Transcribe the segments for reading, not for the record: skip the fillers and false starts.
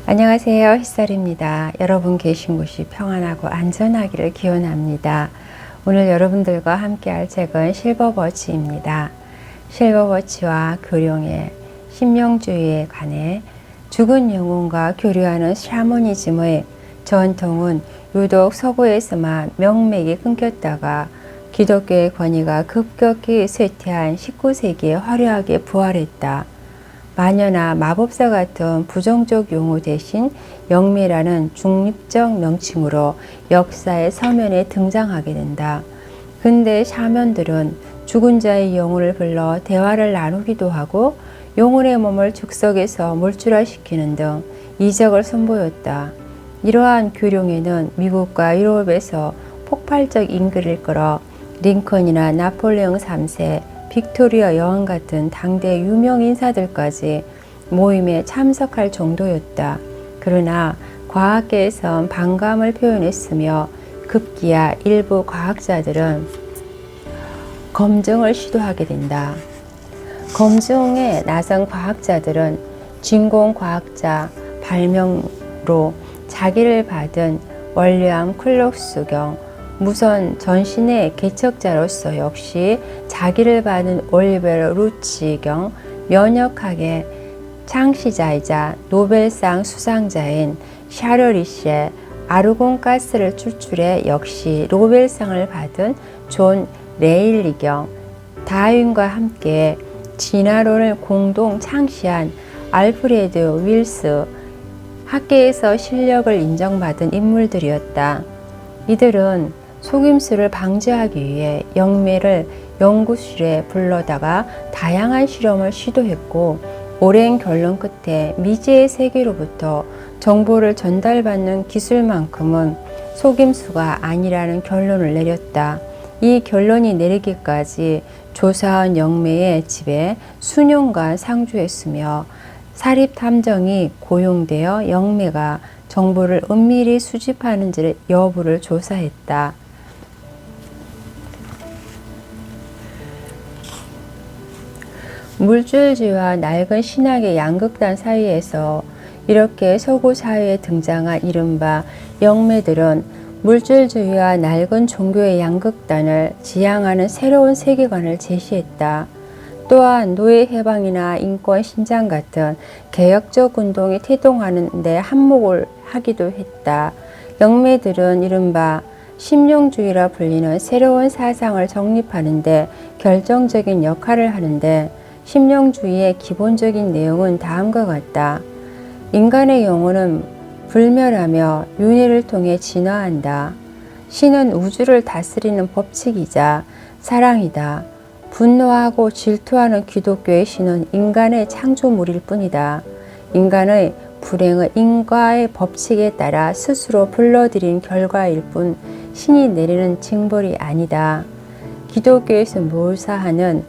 안녕하세요. 햇살입니다. 여러분 계신 곳이 평안하고 안전하기를 기원합니다. 오늘 여러분들과 함께 할 책은 실버버치입니다. 실버버치와 교룡의 신명주의에 관해 죽은 영혼과 교류하는 샤머니즘의 전통은 유독 서구에서만 명맥이 끊겼다가 기독교의 권위가 급격히 쇠퇴한 19세기에 화려하게 부활했다. 마녀나 마법사 같은 부정적 용어 대신 영매라는 중립적 명칭으로 역사의 서면에 등장하게 된다. 근대 샤먼들은 죽은 자의 영혼을 불러 대화를 나누기도 하고 영혼의 몸을 즉석에서 몰출화시키는 등 이적을 선보였다. 이러한 교룡에는 미국과 유럽에서 폭발적 인기를 끌어 링컨이나 나폴레옹 3세, 빅토리아 여왕 같은 당대 유명 인사들까지 모임에 참석할 정도였다. 그러나 과학계에선 반감을 표현했으며 급기야 일부 과학자들은 검증을 시도하게 된다. 검증에 나선 과학자들은 진공과학자 발명으로 자기를 받은 월리엄 클록스경 무선 전신의 개척자로서 역시 자기를 받은 올리베르 루치경 면역학의 창시자이자 노벨상 수상자인 샤르리시에 아르곤가스를 추출해 역시 노벨상을 받은 존 레일리경 다윈과 함께 진화론을 공동 창시한 알프레드 윌스 학계에서 실력을 인정받은 인물들이었다. 이들은 속임수를 방지하기 위해 영매를 연구실에 불러다가 다양한 실험을 시도했고 오랜 결론 끝에 미지의 세계로부터 정보를 전달받는 기술만큼은 속임수가 아니라는 결론을 내렸다. 이 결론이 내리기까지 조사한 영매의 집에 수년간 상주했으며 사립탐정이 고용되어 영매가 정보를 은밀히 수집하는지 여부를 조사했다. 물질주의와 낡은 신학의 양극단 사이에서 이렇게 서구 사회에 등장한 이른바 영매들은 물질주의와 낡은 종교의 양극단을 지향하는 새로운 세계관을 제시했다. 또한 노예 해방이나 인권 신장 같은 개혁적 운동에 태동하는 데 한몫을 하기도 했다. 영매들은 이른바 심령주의라 불리는 새로운 사상을 정립하는 데 결정적인 역할을 하는데 심령주의의 기본적인 내용은 다음과 같다. 인간의 영혼은 불멸하며 윤회를 통해 진화한다. 신은 우주를 다스리는 법칙이자 사랑이다. 분노하고 질투하는 기독교의 신은 인간의 창조물일 뿐이다. 인간의 불행은 인과의 법칙에 따라 스스로 불러들인 결과일 뿐 신이 내리는 징벌이 아니다. 기독교에서 묘사하는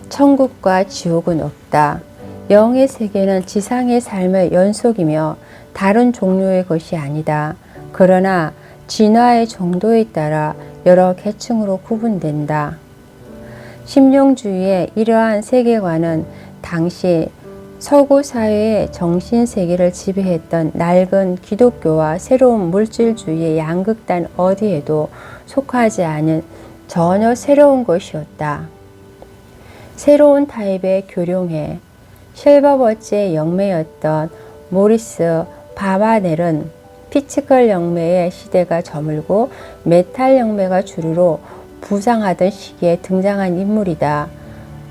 천국과 지옥은 없다. 영의 세계는 지상의 삶의 연속이며 다른 종류의 것이 아니다. 그러나 진화의 정도에 따라 여러 계층으로 구분된다. 심령주의의 이러한 세계관은 당시 서구 사회의 정신세계를 지배했던 낡은 기독교와 새로운 물질주의의 양극단 어디에도 속하지 않은 전혀 새로운 것이었다. 새로운 타입의 교룡회, 실버버치의 영매였던 모리스 바바넬은 피치컬 영매의 시대가 저물고 메탈 영매가 주류로 부상하던 시기에 등장한 인물이다.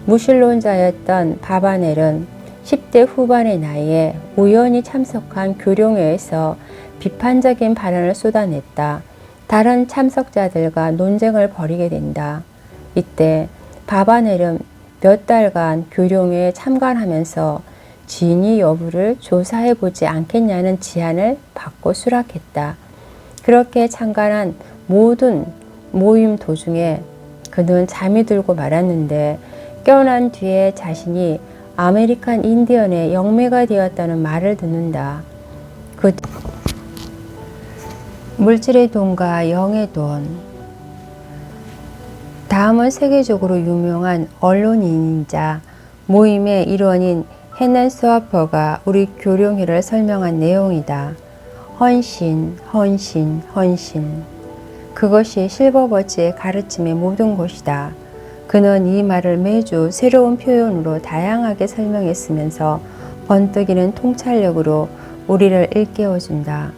무신론자였던 바바넬은 10대 후반의 나이에 우연히 참석한 교룡회에서 비판적인 발언을 쏟아냈다. 다른 참석자들과 논쟁을 벌이게 된다. 이때 바바넬은 몇 달간 교룡회에 참관하면서 진위 여부를 조사해보지 않겠냐는 제안을 받고 수락했다. 그렇게 참관한 모든 모임 도중에 그는 잠이 들고 말았는데 깨어난 뒤에 자신이 아메리칸 인디언의 영매가 되었다는 말을 듣는다. 그 물질의 돈과 영의 돈. 다음은 세계적으로 유명한 언론인이자 모임의 일원인 헤넨 스와퍼가 우리 교룡회를 설명한 내용이다. 헌신, 헌신, 헌신. 그것이 실버버치의 가르침의 모든 것이다. 그는 이 말을 매주 새로운 표현으로 다양하게 설명했으면서 번뜩이는 통찰력으로 우리를 일깨워준다.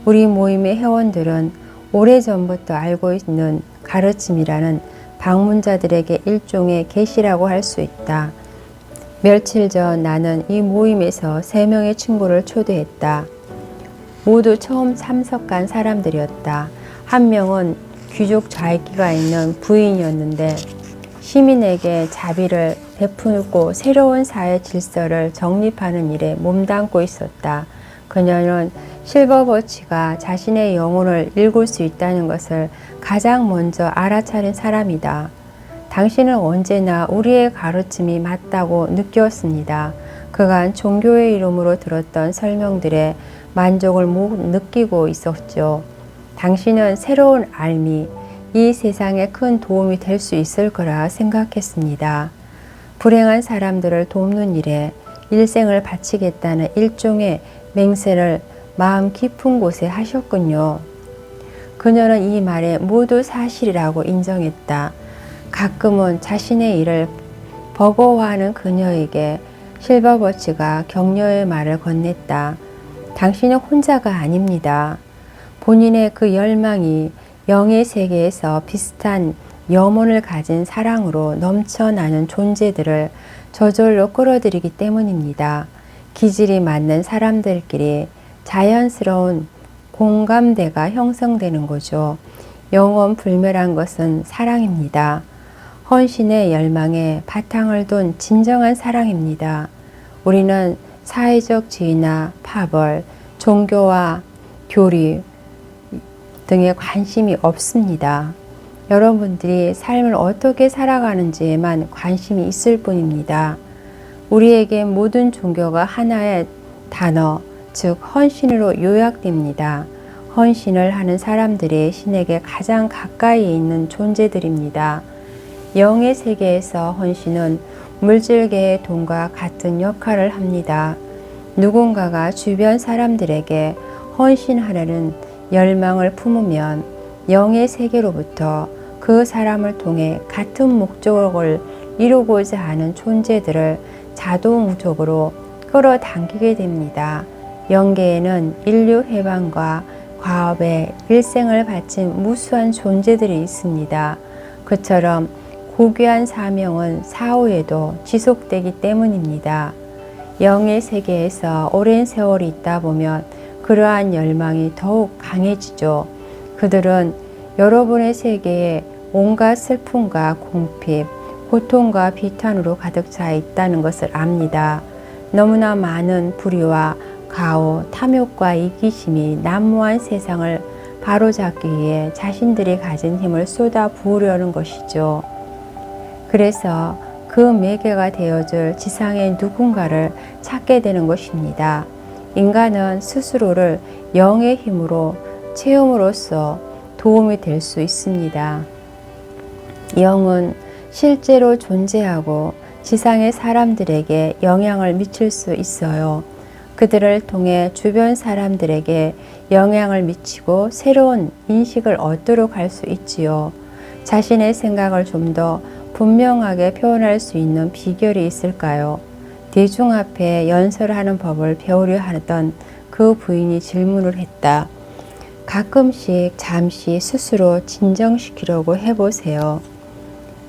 우리 모임의 회원들은 오래전부터 알고 있는 가르침이라는 방문자들에게 일종의 계시라고 할 수 있다. 며칠 전 나는 이 모임에서 3명의 친구를 초대했다. 모두 처음 참석한 사람들이었다. 한 명은 귀족 좌익기가 있는 부인이었는데 시민에게 자비를 베풀고 새로운 사회 질서를 정립하는 일에 몸담고 있었다. 그녀는 실버버치가 자신의 영혼을 읽을 수 있다는 것을 가장 먼저 알아차린 사람이다. 당신은 언제나 우리의 가르침이 맞다고 느꼈습니다. 그간 종교의 이름으로 들었던 설명들에 만족을 못 느끼고 있었죠. 당신은 새로운 알미, 이 세상에 큰 도움이 될 수 있을 거라 생각했습니다. 불행한 사람들을 돕는 일에 일생을 바치겠다는 일종의 맹세를 마음 깊은 곳에 하셨군요. 그녀는 이 말에 모두 사실이라고 인정했다. 가끔은 자신의 일을 버거워하는 그녀에게 실버버치가 격려의 말을 건넸다. 당신은 혼자가 아닙니다. 본인의 그 열망이 영의 세계에서 비슷한 염원을 가진 사랑으로 넘쳐나는 존재들을 저절로 끌어들이기 때문입니다. 기질이 맞는 사람들끼리 자연스러운 공감대가 형성되는 거죠. 영원 불멸한 것은 사랑입니다. 헌신의 열망에 바탕을 둔 진정한 사랑입니다. 우리는 사회적 지위나 파벌, 종교와 교리 등에 관심이 없습니다. 여러분들이 삶을 어떻게 살아가는지에만 관심이 있을 뿐입니다. 우리에게 모든 종교가 하나의 단어, 즉 헌신으로 요약됩니다. 헌신을 하는 사람들이 신에게 가장 가까이 있는 존재들입니다. 영의 세계에서 헌신은 물질계의 돈과 같은 역할을 합니다. 누군가가 주변 사람들에게 헌신하려는 열망을 품으면 영의 세계로부터 그 사람을 통해 같은 목적을 이루고자 하는 존재들을 자동적으로 끌어당기게 됩니다. 영계에는 인류 해방과 과업에 일생을 바친 무수한 존재들이 있습니다. 그처럼 고귀한 사명은 사후에도 지속되기 때문입니다. 영의 세계에서 오랜 세월이 있다 보면 그러한 열망이 더욱 강해지죠. 그들은 여러분의 세계에 온갖 슬픔과 궁핍, 고통과 비탄으로 가득 차 있다는 것을 압니다. 너무나 많은 불의와 가오, 탐욕과 이기심이 난무한 세상을 바로잡기 위해 자신들이 가진 힘을 쏟아 부으려는 것이죠. 그래서 그 매개가 되어줄 지상의 누군가를 찾게 되는 것입니다. 인간은 스스로를 영의 힘으로 채움으로써 도움이 될 수 있습니다. 영은 실제로 존재하고 지상의 사람들에게 영향을 미칠 수 있어요. 그들을 통해 주변 사람들에게 영향을 미치고 새로운 인식을 얻도록 할 수 있지요. 자신의 생각을 좀 더 분명하게 표현할 수 있는 비결이 있을까요? 대중 앞에 연설하는 법을 배우려 하던 그 부인이 질문을 했다. 가끔씩 잠시 스스로 진정시키려고 해보세요.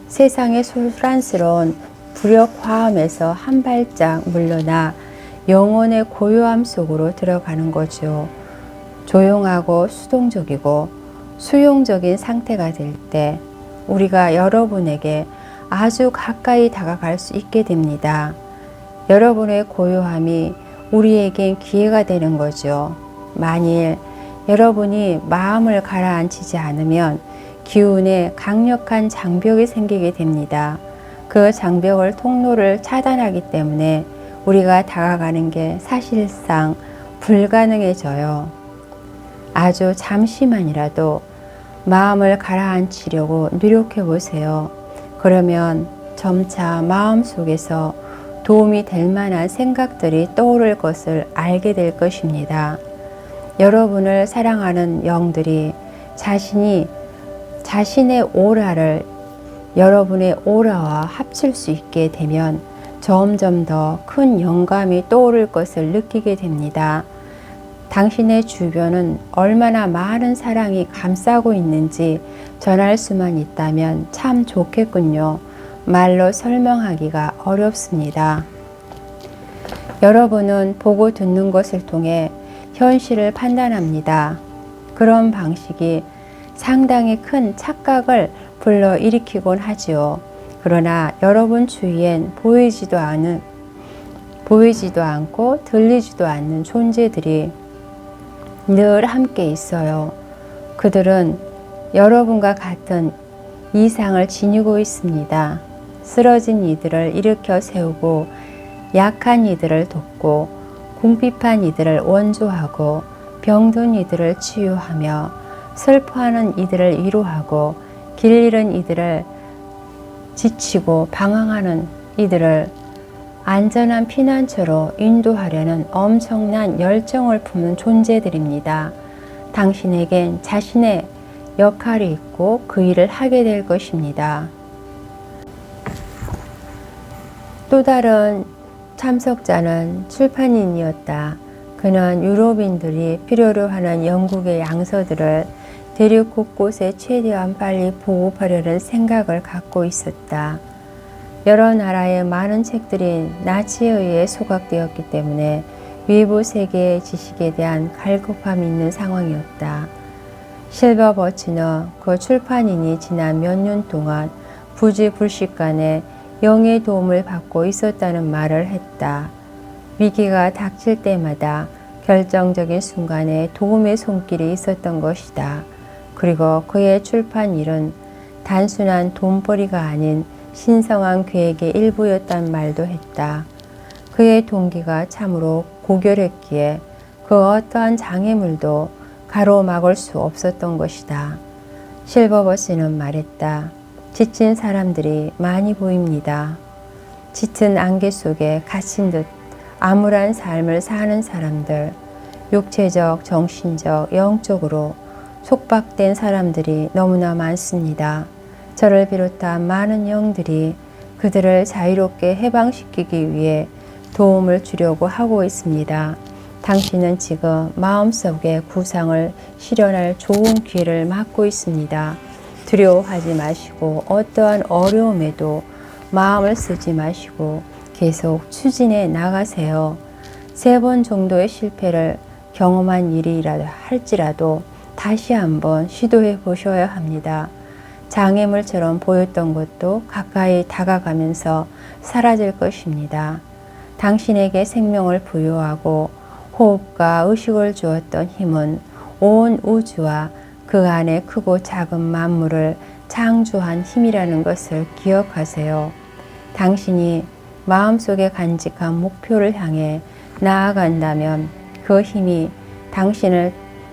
세상의 소란스러운 불협화음에서 한 발짝 물러나 영혼의 고요함 속으로 들어가는 거죠. 조용하고 수동적이고 수용적인 상태가 될 때 우리가 여러분에게 아주 가까이 다가갈 수 있게 됩니다. 여러분의 고요함이 우리에겐 기회가 되는 거죠. 만일 여러분이 마음을 가라앉히지 않으면 기운에 강력한 장벽이 생기게 됩니다. 그 장벽을 통로를 차단하기 때문에 우리가 다가가는 게 사실상 불가능해져요. 아주 잠시만이라도 마음을 가라앉히려고 노력해 보세요. 그러면 점차 마음 속에서 도움이 될 만한 생각들이 떠오를 것을 알게 될 것입니다. 여러분을 사랑하는 영들이 자신의 오라를 여러분의 오라와 합칠 수 있게 되면 점점 더 큰 영감이 떠오를 것을 느끼게 됩니다. 당신의 주변은 얼마나 많은 사랑이 감싸고 있는지 전할 수만 있다면 참 좋겠군요. 말로 설명하기가 어렵습니다. 여러분은 보고 듣는 것을 통해 현실을 판단합니다. 그런 방식이 상당히 큰 착각을 불러일으키곤 하지요. 그러나 여러분 주위엔 보이지도 않고 들리지도 않는 존재들이 늘 함께 있어요. 그들은 여러분과 같은 이상을 지니고 있습니다. 쓰러진 이들을 일으켜 세우고 약한 이들을 돕고 궁핍한 이들을 원조하고 병든 이들을 치유하며 슬퍼하는 이들을 위로하고 길 잃은 이들을 지치고 방황하는 이들을 안전한 피난처로 인도하려는 엄청난 열정을 품은 존재들입니다. 당신에겐 자신의 역할이 있고 그 일을 하게 될 것입니다. 또 다른 참석자는 출판인이었다. 그는 유럽인들이 필요로 하는 영국의 양서들을 대륙 곳곳에 최대한 빨리 보급하려는 생각을 갖고 있었다. 여러 나라의 많은 책들이 나치에 의해 소각되었기 때문에 외부 세계의 지식에 대한 갈급함이 있는 상황이었다. 실버 버치너 그 출판인이 지난 몇 년 동안 부지불식간에 영의 도움을 받고 있었다는 말을 했다. 위기가 닥칠 때마다 결정적인 순간에 도움의 손길이 있었던 것이다. 그리고 그의 출판 일은 단순한 돈벌이가 아닌 신성한 계획의 일부였단 말도 했다. 그의 동기가 참으로 고결했기에 그 어떠한 장애물도 가로막을 수 없었던 것이다. 실버버스는 말했다. 지친 사람들이 많이 보입니다. 짙은 안개 속에 갇힌 듯 암울한 삶을 사는 사람들, 육체적, 정신적, 영적으로 속박된 사람들이 너무나 많습니다. 저를 비롯한 많은 영들이 그들을 자유롭게 해방시키기 위해 도움을 주려고 하고 있습니다. 당신은 지금 마음속의 구상을 실현할 좋은 기회를 맞고 있습니다. 두려워하지 마시고 어떠한 어려움에도 마음을 쓰지 마시고 계속 추진해 나가세요. 3번 정도의 실패를 경험한 일이라 할지라도 다시 한번 시도해 보셔야 합니다. 장애물처럼 보였던 것도 가까이 다가가면서 사라질 것입니다. 당신에게 생명을 부여하고 호흡과 의식을 주었던 힘은 온 우주와 그 안에 크고 작은 만물을 창조한 힘이라는 것을 기억하세요. 당신이 마음속에 간직한 목표를 향해 나아간다면 그 힘이 당신을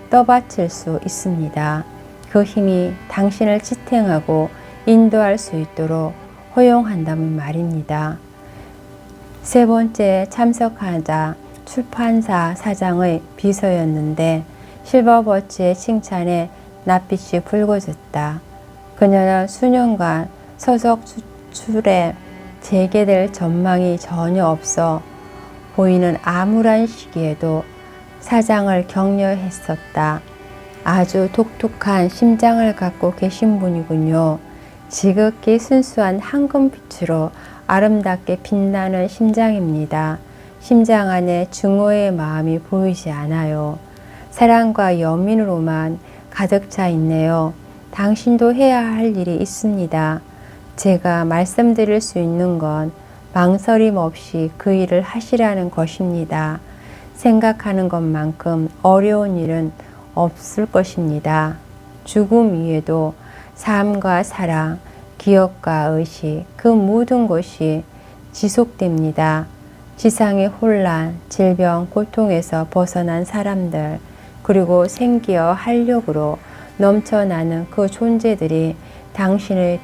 떠받칠 수 있습니다. 그 힘이 당신을 지탱하고 인도할 수 있도록 허용한다면 말입니다. 3번째 참석하자 출판사 사장의 비서였는데 실버버치의 칭찬에 낯빛이 붉어졌다. 그녀는 수년간 서적 수출에 재개될 전망이 전혀 없어 보이는 암울한 시기에도 사장을 격려했었다. 아주 독특한 심장을 갖고 계신 분이군요. 지극히 순수한 황금빛으로 아름답게 빛나는 심장입니다. 심장 안에 증오의 마음이 보이지 않아요. 사랑과 연민으로만 가득 차 있네요. 당신도 해야 할 일이 있습니다. 제가 말씀드릴 수 있는 건 망설임 없이 그 일을 하시라는 것입니다. 생각하는 것만큼 어려운 일은 없을 것입니다. 죽음 위에도 삶과 사랑, 기억과 의식, 그 모든 것이 지속됩니다. 지상의 혼란, 질병, 고통에서 벗어난 사람들, 그리고 생기와 활력으로 넘쳐나는 그 존재들이 당신을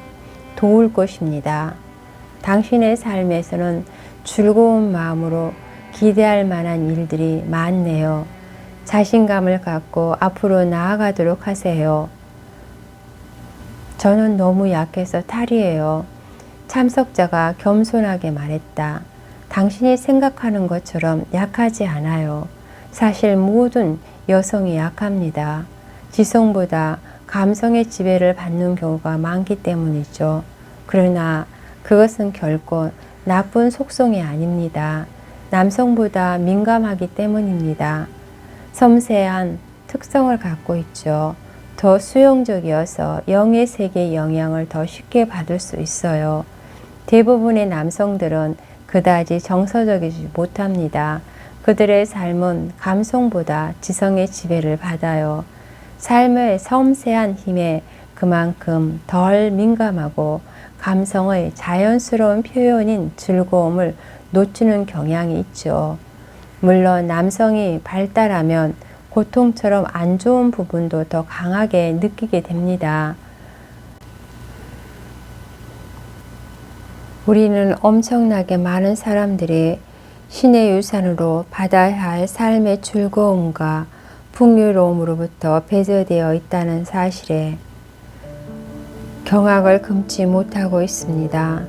도울 것입니다. 당신의 삶에서는 즐거운 마음으로 기대할 만한 일들이 많네요. 자신감을 갖고 앞으로 나아가도록 하세요. 저는 너무 약해서 탈이에요. 참석자가 겸손하게 말했다. 당신이 생각하는 것처럼 약하지 않아요. 사실 모든 여성이 약합니다. 지성보다 감성의 지배를 받는 경우가 많기 때문이죠. 그러나 그것은 결코 나쁜 속성이 아닙니다. 남성보다 민감하기 때문입니다. 섬세한 특성을 갖고 있죠. 더 수용적이어서 영의 세계의 영향을 더 쉽게 받을 수 있어요. 대부분의 남성들은 그다지 정서적이지 못합니다. 그들의 삶은 감성보다 지성의 지배를 받아요. 삶의 섬세한 힘에 그만큼 덜 민감하고 감성의 자연스러운 표현인 즐거움을 놓치는 경향이 있죠. 물론 남성이 발달하면 고통처럼 안 좋은 부분도 더 강하게 느끼게 됩니다. 우리는 엄청나게 많은 사람들이 신의 유산으로 받아야 할 삶의 즐거움과 풍요로움으로부터 배제되어 있다는 사실에 경악을 금치 못하고 있습니다.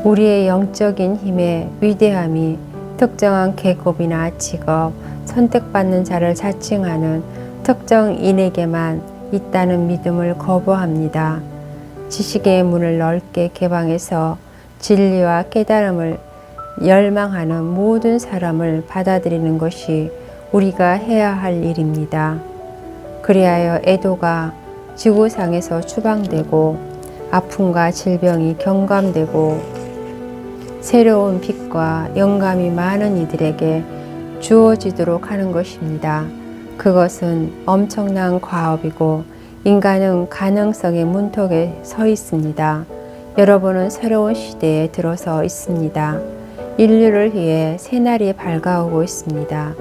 우리의 영적인 힘의 위대함이 특정한 계급이나 직업, 선택받는 자를 자칭하는 특정 인에게만 있다는 믿음을 거부합니다. 지식의 문을 넓게 개방해서 진리와 깨달음을 열망하는 모든 사람을 받아들이는 것이 우리가 해야 할 일입니다. 그리하여 애도가 지구상에서 추방되고 아픔과 질병이 경감되고 새로운 빛과 영감이 많은 이들에게 주어지도록 하는 것입니다. 그것은 엄청난 과업이고 인간은 가능성의 문턱에 서 있습니다. 여러분은 새로운 시대에 들어서 있습니다. 인류를 위해 새날이 밝아오고 있습니다.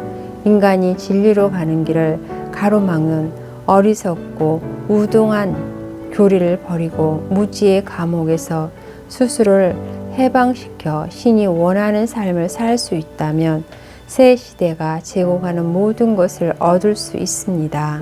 인간이 진리로 가는 길을 가로막는 어리석고 우동한 교리를 버리고 무지의 감옥에서 스스로를 해방시켜 신이 원하는 삶을 살 수 있다면 새 시대가 제공하는 모든 것을 얻을 수 있습니다.